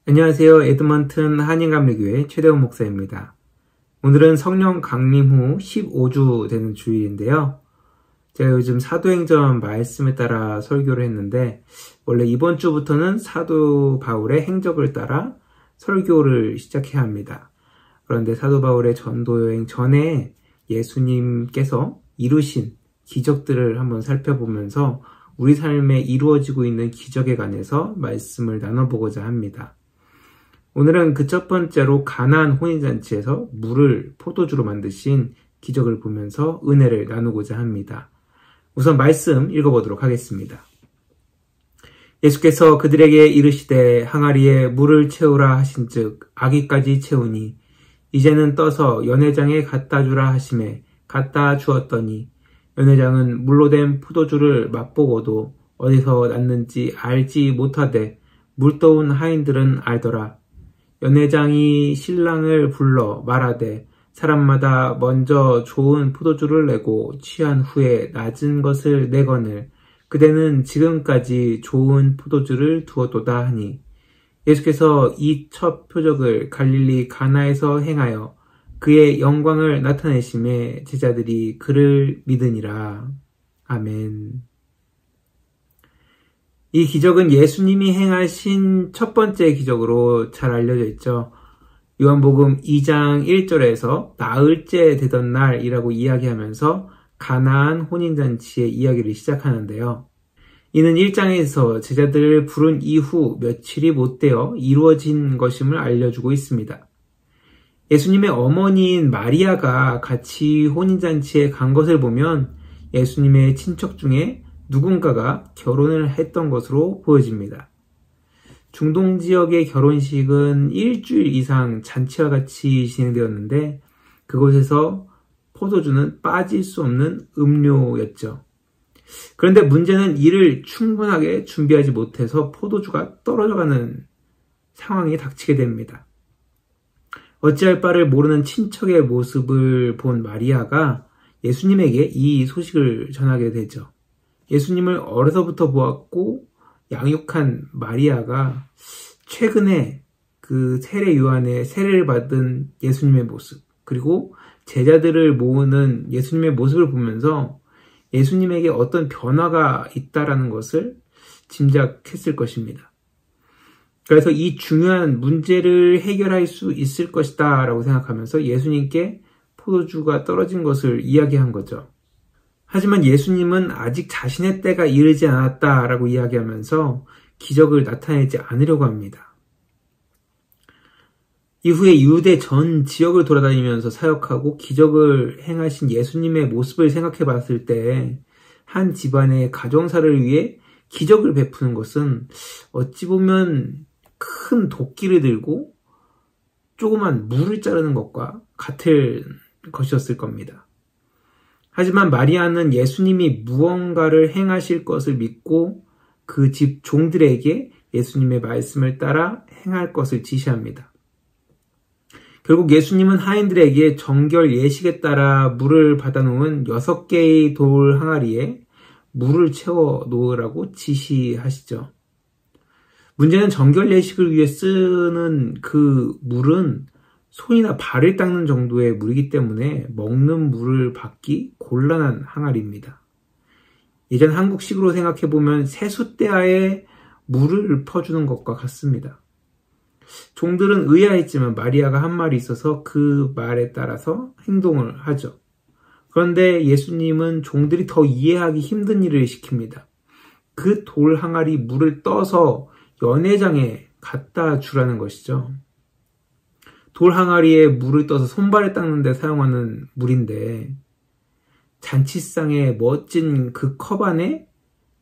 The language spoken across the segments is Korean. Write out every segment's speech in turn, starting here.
안녕하세요. 에드먼튼 한인감리교회 최대원 목사입니다. 오늘은 성령 강림 후 15주 되는 주일인데요. 제가 요즘 사도행전 말씀에 따라 설교를 했는데 원래 이번 주부터는 사도 바울의 행적을 따라 설교를 시작해야 합니다. 그런데 사도 바울의 전도 여행 전에 예수님께서 이루신 기적들을 한번 살펴보면서 우리 삶에 이루어지고 있는 기적에 관해서 말씀을 나눠보고자 합니다. 오늘은 그 첫 번째로 가나안 혼인잔치에서 물을 포도주로 만드신 기적을 보면서 은혜를 나누고자 합니다. 우선 말씀 읽어보도록 하겠습니다. 예수께서 그들에게 이르시되 항아리에 물을 채우라 하신즉 아기까지 채우니 이제는 떠서 연회장에 갖다 주라 하시매 갖다 주었더니 연회장은 물로 된 포도주를 맛보고도 어디서 났는지 알지 못하되 물떠온 하인들은 알더라. 연회장이 신랑을 불러 말하되 사람마다 먼저 좋은 포도주를 내고 취한 후에 낮은 것을 내거늘 그대는 지금까지 좋은 포도주를 두었도다 하니 예수께서 이 첫 표적을 갈릴리 가나에서 행하여 그의 영광을 나타내심에 제자들이 그를 믿으니라. 아멘. 이 기적은 예수님이 행하신 첫 번째 기적으로 잘 알려져 있죠. 요한복음 2장 1절에서 나흘째 되던 날이라고 이야기하면서 가나안 혼인잔치의 이야기를 시작하는데요. 이는 1장에서 제자들을 부른 이후 며칠이 못되어 이루어진 것임을 알려주고 있습니다. 예수님의 어머니인 마리아가 같이 혼인잔치에 간 것을 보면 예수님의 친척 중에 누군가가 결혼을 했던 것으로 보여집니다. 중동 지역의 결혼식은 일주일 이상 잔치와 같이 진행되었는데 그곳에서 포도주는 빠질 수 없는 음료였죠. 그런데 문제는 이를 충분하게 준비하지 못해서 포도주가 떨어져가는 상황이 닥치게 됩니다. 어찌할 바를 모르는 친척의 모습을 본 마리아가 예수님에게 이 소식을 전하게 되죠. 예수님을 어려서부터 보았고 양육한 마리아가 최근에 그 세례 요한의 세례를 받은 예수님의 모습, 그리고 제자들을 모으는 예수님의 모습을 보면서 예수님에게 어떤 변화가 있다라는 것을 짐작했을 것입니다. 그래서 이 중요한 문제를 해결할 수 있을 것이다 라고 생각하면서 예수님께 포도주가 떨어진 것을 이야기한 거죠. 하지만 예수님은 아직 자신의 때가 이르지 않았다라고 이야기하면서 기적을 나타내지 않으려고 합니다. 이후에 유대 전 지역을 돌아다니면서 사역하고 기적을 행하신 예수님의 모습을 생각해 봤을 때 한 집안의 가정사를 위해 기적을 베푸는 것은 어찌 보면 큰 도끼를 들고 조그만 물을 자르는 것과 같은 것이었을 겁니다. 하지만 마리아는 예수님이 무언가를 행하실 것을 믿고 그 집 종들에게 예수님의 말씀을 따라 행할 것을 지시합니다. 결국 예수님은 하인들에게 정결 예식에 따라 물을 받아놓은 6개의 돌 항아리에 물을 채워 놓으라고 지시하시죠. 문제는 정결 예식을 위해 쓰는 그 물은 손이나 발을 닦는 정도의 물이기 때문에 먹는 물을 받기 곤란한 항아리입니다. 예전 한국식으로 생각해보면 세숫대야에 물을 퍼주는 것과 같습니다. 종들은 의아했지만 마리아가 한 말이 있어서 그 말에 따라서 행동을 하죠. 그런데 예수님은 종들이 더 이해하기 힘든 일을 시킵니다. 그 돌 항아리 물을 떠서 연회장에 갖다 주라는 것이죠. 돌 항아리에 물을 떠서 손발을 닦는 데 사용하는 물인데 잔치상의 멋진 그 컵 안에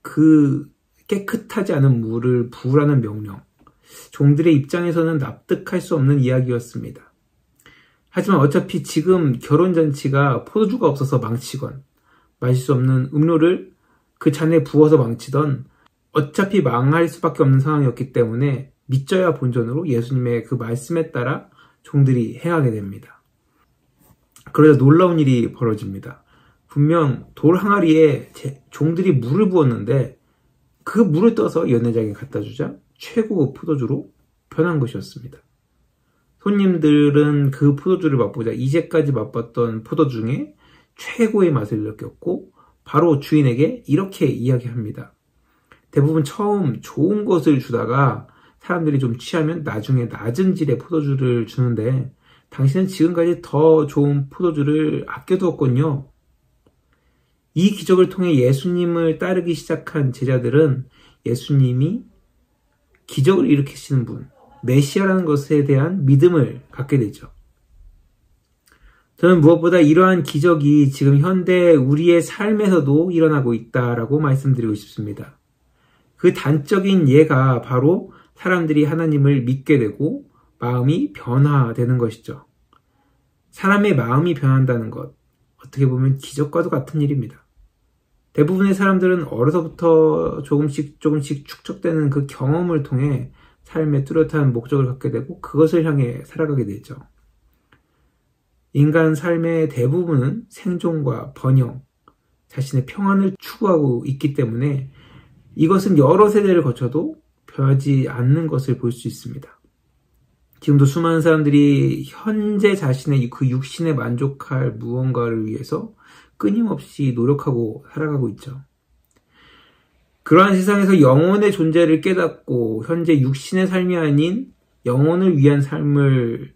그 깨끗하지 않은 물을 부으라는 명령. 종들의 입장에서는 납득할 수 없는 이야기였습니다. 하지만 어차피 지금 결혼잔치가 포도주가 없어서 망치건 마실 수 없는 음료를 그 잔에 부어서 망치던 어차피 망할 수밖에 없는 상황이었기 때문에 믿져야 본전으로 예수님의 그 말씀에 따라 종들이 행하게 됩니다. 그러자 놀라운 일이 벌어집니다. 분명 돌 항아리에 종들이 물을 부었는데 그 물을 떠서 연회장에 갖다 주자 최고 포도주로 편한 것이었습니다. 손님들은 그 포도주를 맛보자 이제까지 맛봤던 포도 중에 최고의 맛을 느꼈고 바로 주인에게 이렇게 이야기합니다. 대부분 처음 좋은 것을 주다가 사람들이 좀 취하면 나중에 낮은 질의 포도주를 주는데 당신은 지금까지 더 좋은 포도주를 아껴두었군요. 이 기적을 통해 예수님을 따르기 시작한 제자들은 예수님이 기적을 일으키시는 분, 메시아라는 것에 대한 믿음을 갖게 되죠. 저는 무엇보다 이러한 기적이 지금 현대 우리의 삶에서도 일어나고 있다라고 말씀드리고 싶습니다. 그 단적인 예가 바로 사람들이 하나님을 믿게 되고 마음이 변화되는 것이죠. 사람의 마음이 변한다는 것, 어떻게 보면 기적과도 같은 일입니다. 대부분의 사람들은 어려서부터 조금씩 축적되는 그 경험을 통해 삶의 뚜렷한 목적을 갖게 되고 그것을 향해 살아가게 되죠. 인간 삶의 대부분은 생존과 번영, 자신의 평안을 추구하고 있기 때문에 이것은 여러 세대를 거쳐도 변하지 않는 것을 볼 수 있습니다. 지금도 수많은 사람들이 현재 자신의 그 육신에 만족할 무언가를 위해서 끊임없이 노력하고 살아가고 있죠. 그러한 세상에서 영혼의 존재를 깨닫고 현재 육신의 삶이 아닌 영혼을 위한 삶을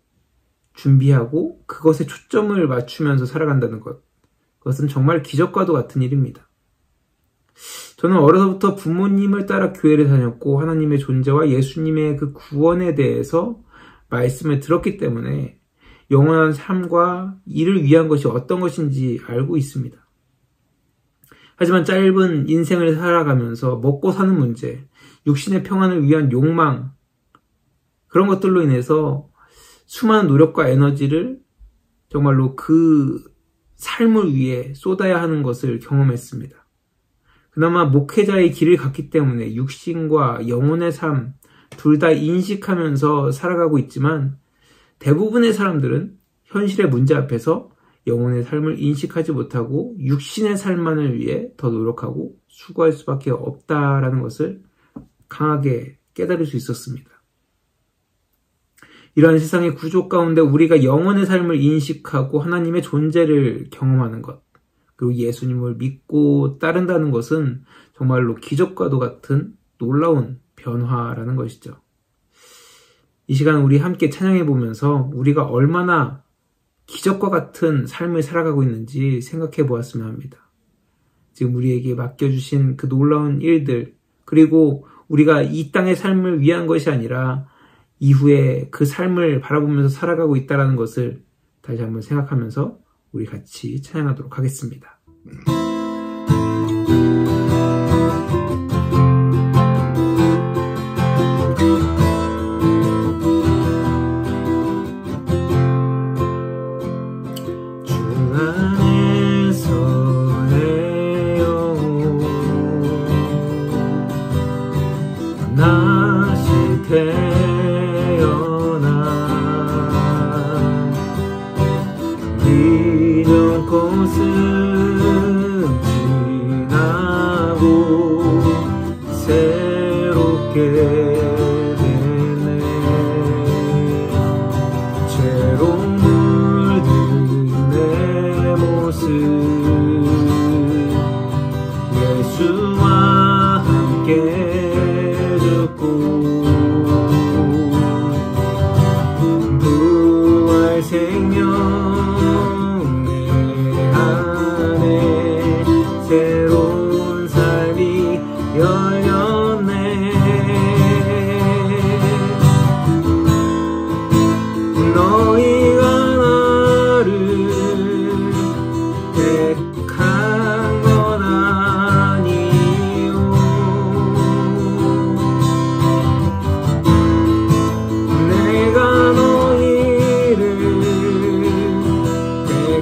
준비하고 그것에 초점을 맞추면서 살아간다는 것. 그것은 정말 기적과도 같은 일입니다. 저는 어려서부터 부모님을 따라 교회를 다녔고 하나님의 존재와 예수님의 그 구원에 대해서 말씀을 들었기 때문에 영원한 삶과 이를 위한 것이 어떤 것인지 알고 있습니다. 하지만 짧은 인생을 살아가면서 먹고 사는 문제, 육신의 평안을 위한 욕망, 그런 것들로 인해서 수많은 노력과 에너지를 정말로 그 삶을 위해 쏟아야 하는 것을 경험했습니다. 그나마 목회자의 길을 갔기 때문에 육신과 영혼의 삶, 둘 다 인식하면서 살아가고 있지만 대부분의 사람들은 현실의 문제 앞에서 영혼의 삶을 인식하지 못하고 육신의 삶만을 위해 더 노력하고 수고할 수밖에 없다라는 것을 강하게 깨달을 수 있었습니다. 이러한 세상의 구조 가운데 우리가 영혼의 삶을 인식하고 하나님의 존재를 경험하는 것, 그리고 예수님을 믿고 따른다는 것은 정말로 기적과도 같은 놀라운 변화라는 것이죠. 이 시간 우리 함께 찬양해 보면서 우리가 얼마나 기적과 같은 삶을 살아가고 있는지 생각해 보았으면 합니다. 지금 우리에게 맡겨주신 그 놀라운 일들, 그리고 우리가 이 땅의 삶을 위한 것이 아니라 이후에 그 삶을 바라보면서 살아가고 있다는 것을 다시 한번 생각하면서 우리 같이 찬양하도록 하겠습니다.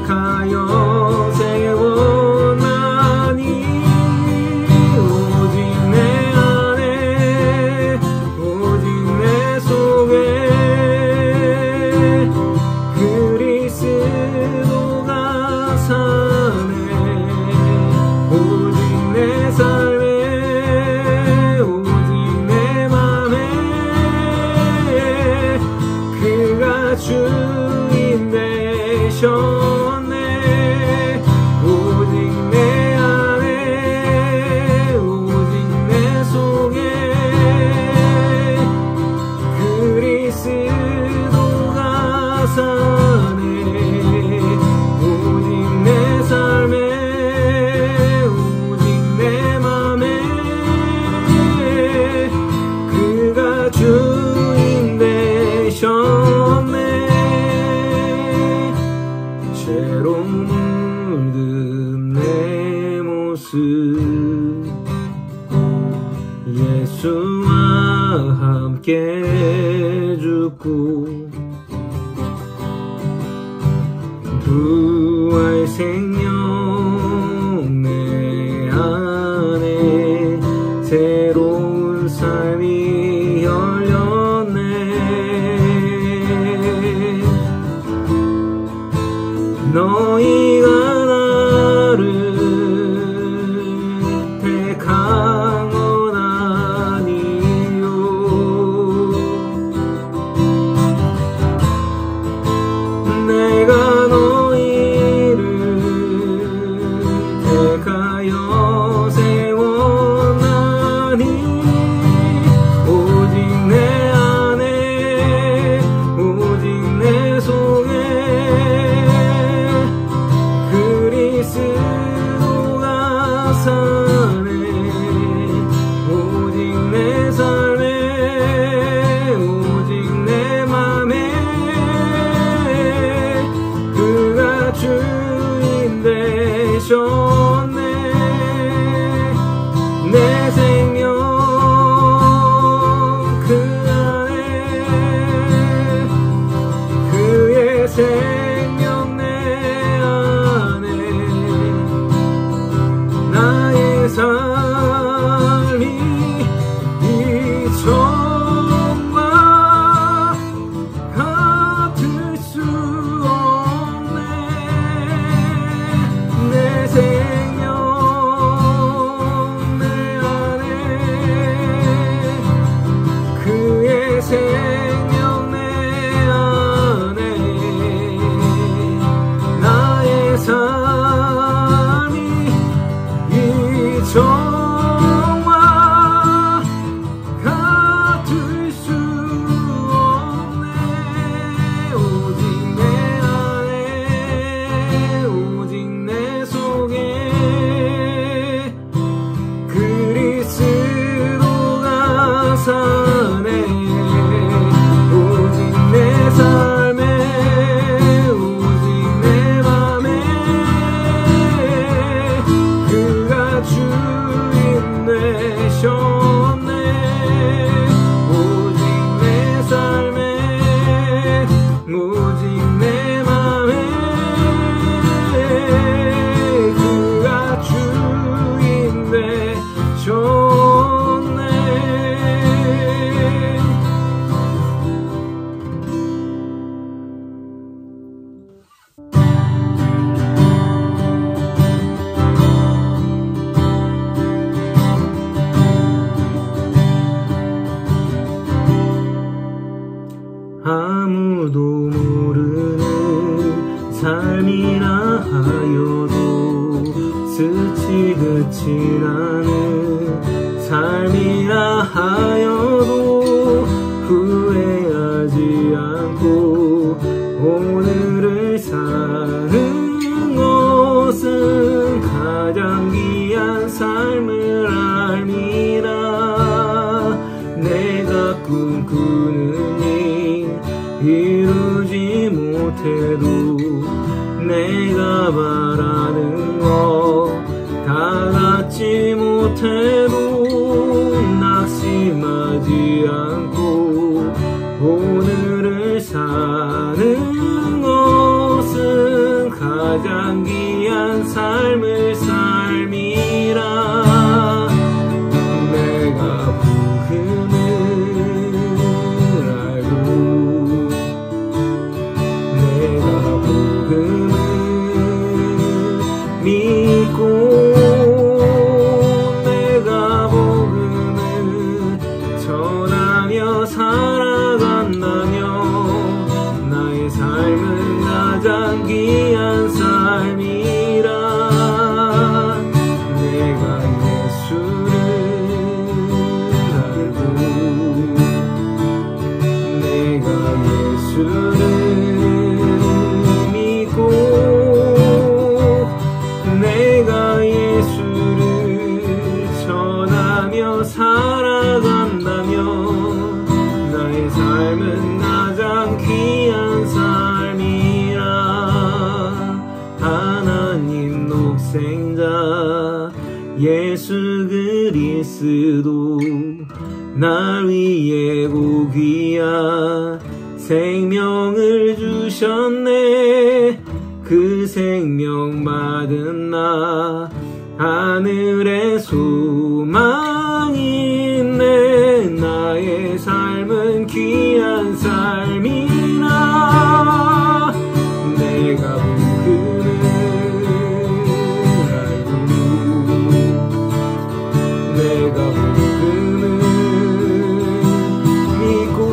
가여 세워나니 오직 내 예수와 함께 죽고 부활 생명 내 안에 새로운 삶이 열렸네. 너희가 나를 택한 건 아니요. 내가 너희를 택하여 세웠나니 오직 내 안에 오직 내 속에 그리스도가 사네. 오직 내 삶에 오직 내 맘에 그가 주인 되셨네. 내 생명 그 안에 그의 생명 내 안에 나의 삶이 이전과 같을 수 없네. 내 생명 내 안에 그의 생명 내 안에 나의 삶이 이전과 같을 수 없네. 오직 내 안에 오직 내 속에 그리스도가 사네. 오직 내 삶에 오직 내 맘에 그가 주인 되셨네. 오직 내 삶에 오직 내 맘에 그가 주인 되셨네. 아무도 모르는 삶이라 하여도 스치듯이 나는 삶이라 하여도 후회하지 않고 오늘을 사는 것은 가장 귀한 삶을 알미라. 내가 꿈꾸는 일 이루지 못해도 내가 바라는 것 다 갖지 못해도 낙심하지 않고 오늘을 사는 것은 가장 귀한 삶을 삶이라. 내가 복음을 알고 내가 복음을 믿고 내가 복음을 전하며 살아간다면 나의 삶은 가장 귀한 삶이라. 내가 예수를 알고 내가 예수를 믿고 내가 예수를 전하며 살아간다면 나의 삶은 가장 귀한 삶이라. 하나님 독생자 예수 그리스도 그리스도 날 위해 고귀한 생명을 주셨네. 그 생명 받은 나 하늘의 소망이 있네. 나의 삶은 귀한 삶이라. 내가 복음을 알고 내가 복음을 믿고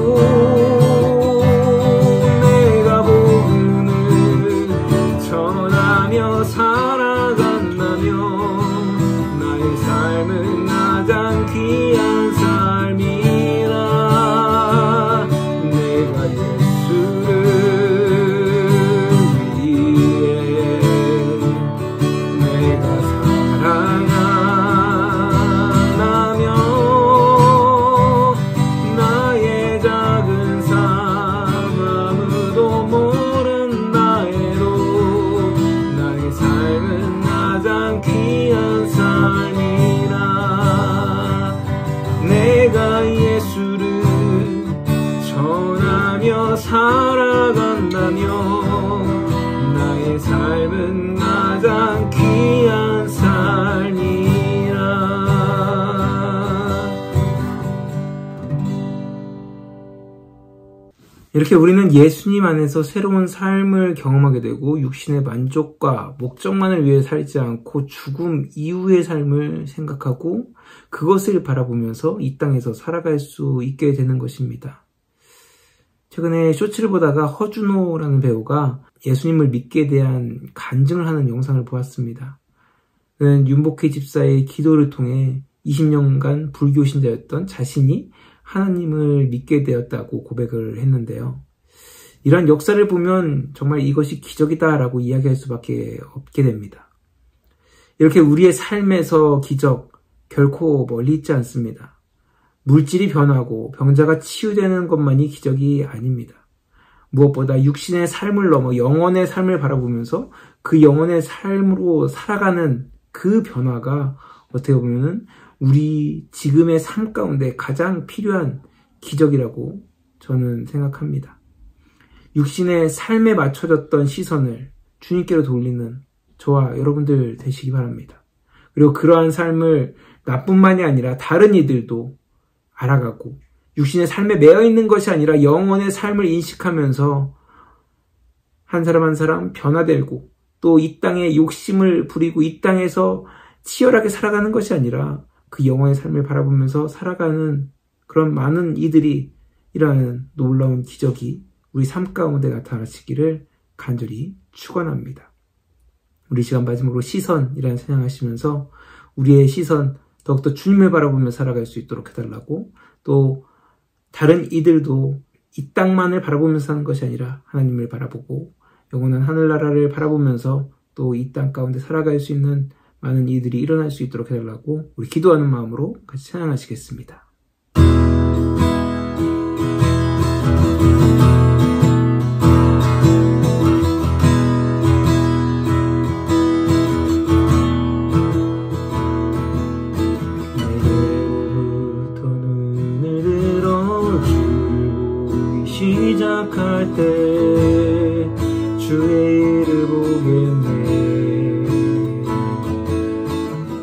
내가 복음을 전하며 살아간다면 나의 삶은 가장 귀한 삶이라. 내가 예수를 위해 내가 살아간다면 나의 작은 삶 아무도 모른다 해도 나의 삶은 가장 귀한 삶이라. 내가 예수를 전하며 살아간다면 나의 삶은 가장 귀한 삶이라. 이렇게 우리는 예수님 안에서 새로운 삶을 경험하게 되고 육신의 만족과 목적만을 위해 살지 않고 죽음 이후의 삶을 생각하고 그것을 바라보면서 이 땅에서 살아갈 수 있게 되는 것입니다. 최근에 쇼츠를 보다가 허준호라는 배우가 예수님을 믿게 대한 간증을 하는 영상을 보았습니다. 그는 윤복희 집사의 기도를 통해 20년간 불교 신자였던 자신이 하나님을 믿게 되었다고 고백을 했는데요. 이런 역사를 보면 정말 이것이 기적이다라고 이야기할 수밖에 없게 됩니다. 이렇게 우리의 삶에서 기적 결코 멀리 있지 않습니다. 물질이 변하고 병자가 치유되는 것만이 기적이 아닙니다. 무엇보다 육신의 삶을 넘어 영혼의 삶을 바라보면서 그 영혼의 삶으로 살아가는 그 변화가 어떻게 보면은 우리 지금의 삶 가운데 가장 필요한 기적이라고 저는 생각합니다. 육신의 삶에 맞춰졌던 시선을 주님께로 돌리는 저와 여러분들 되시기 바랍니다. 그리고 그러한 삶을 나뿐만이 아니라 다른 이들도 알아가고 육신의 삶에 매여 있는 것이 아니라 영혼의 삶을 인식하면서 한 사람 한 사람 변화되고 또 이 땅에 욕심을 부리고 이 땅에서 치열하게 살아가는 것이 아니라 그 영혼의 삶을 바라보면서 살아가는 그런 많은 이들이 일어나는 놀라운 기적이 우리 삶 가운데 나타나시기를 간절히 축원합니다. 우리 시간 마지막으로 시선이라는 찬양하시면서 우리의 시선 더욱더 주님을 바라보며 살아갈 수 있도록 해달라고, 또 다른 이들도 이 땅만을 바라보면서 사는 것이 아니라 하나님을 바라보고 영원한 하늘나라를 바라보면서 또 이 땅 가운데 살아갈 수 있는 많은 이들이 일어날 수 있도록 해달라고 우리 기도하는 마음으로 같이 찬양하시겠습니다. 내일부터 눈을 들어 주를 시작할 때 주의 일을 보겠네.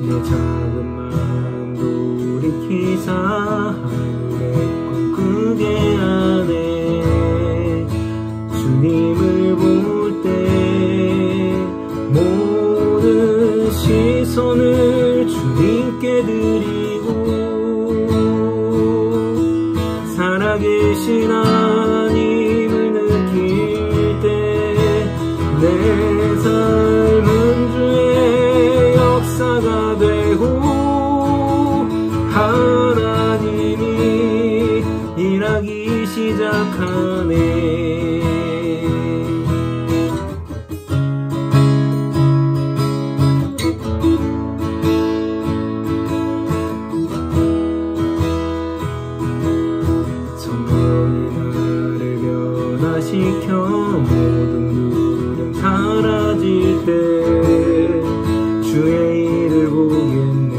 내 작은 마음 돌이키사 하늘의 꿈 크게 하네. 주님을 볼 때 모든 시선을 주님께 드리고 살아계신 하나님을 느낄 때 내 삶은 주의 역사가 되고 하나님이 일하기 시작하네. 성령이 나를 변화시켜 모든 불은 사라질 때 주의 일을 보겠네.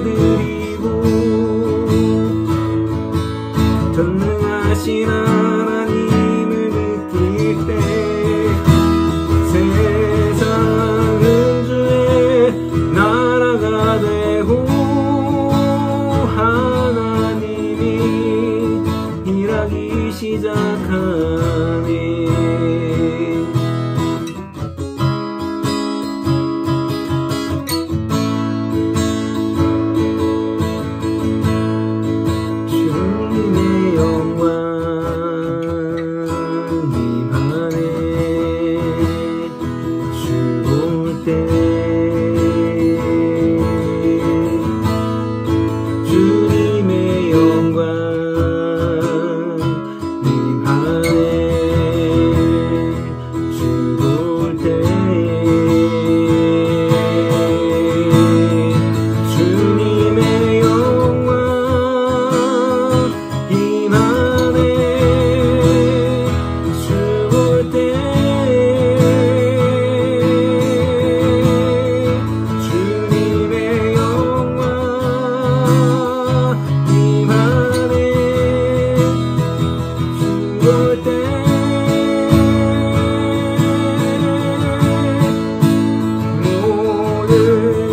드리고 전능하신 하나님을 느낄 때 세상은 주의 나라가 되고 하나님이 일하기 시작하네.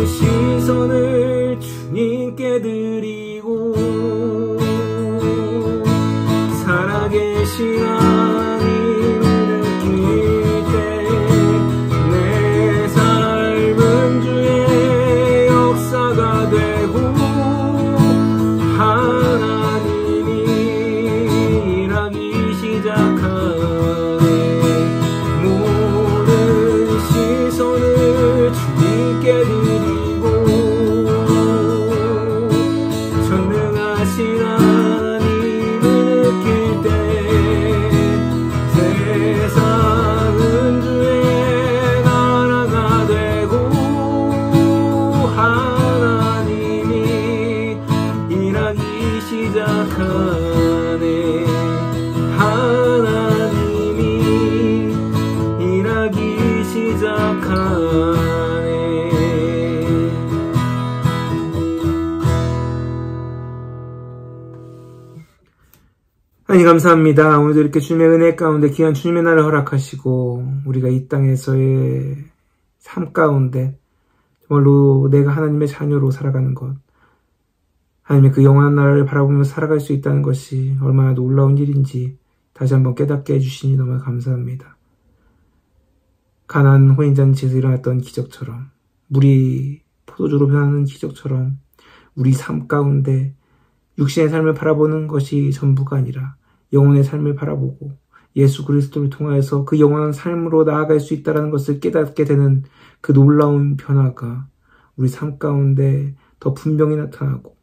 시선을 주님께 드리고 살아계신 하나님을 느낄 때 내 삶은 주의 역사가 되고 하나님이 일하기 시작하네. 모든 시선을 주님께 드리고 전능하신 하나님을 느낄 때 세상은 주의 나라가 되고 하나님이 일하기 시작하네. 하나님이 일하기 시작하네. 하나님 감사합니다. 오늘도 이렇게 주님의 은혜 가운데 귀한 주님의 날을 허락하시고 우리가 이 땅에서의 삶 가운데 정말로 내가 하나님의 자녀로 살아가는 것, 하나님의 그 영원한 나라를 바라보면서 살아갈 수 있다는 것이 얼마나 놀라운 일인지 다시 한번 깨닫게 해주시니 너무 감사합니다. 가나안 혼인잔치에서 일어났던 기적처럼, 물이 포도주로 변하는 기적처럼 우리 삶 가운데 육신의 삶을 바라보는 것이 전부가 아니라 영혼의 삶을 바라보고 예수 그리스도를 통하여서 그 영원한 삶으로 나아갈 수 있다는 것을 깨닫게 되는 그 놀라운 변화가 우리 삶 가운데 더 분명히 나타나고,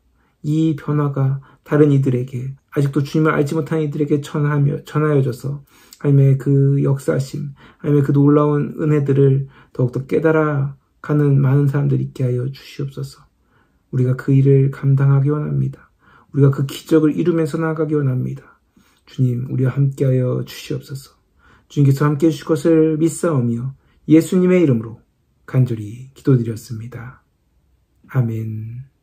이 변화가 다른 이들에게, 아직도 주님을 알지 못한 이들에게 전하여져서 하나님의 그 역사심, 하나님의 그 놀라운 은혜들을 더욱더 깨달아가는 많은 사람들이 있게 하여 주시옵소서. 우리가 그 일을 감당하기 원합니다. 우리가 그 기적을 이루면서 나아가기 원합니다. 주님, 우리와 함께하여 주시옵소서. 주님께서 함께해 주실 것을 믿사오며 예수님의 이름으로 간절히 기도드렸습니다. 아멘.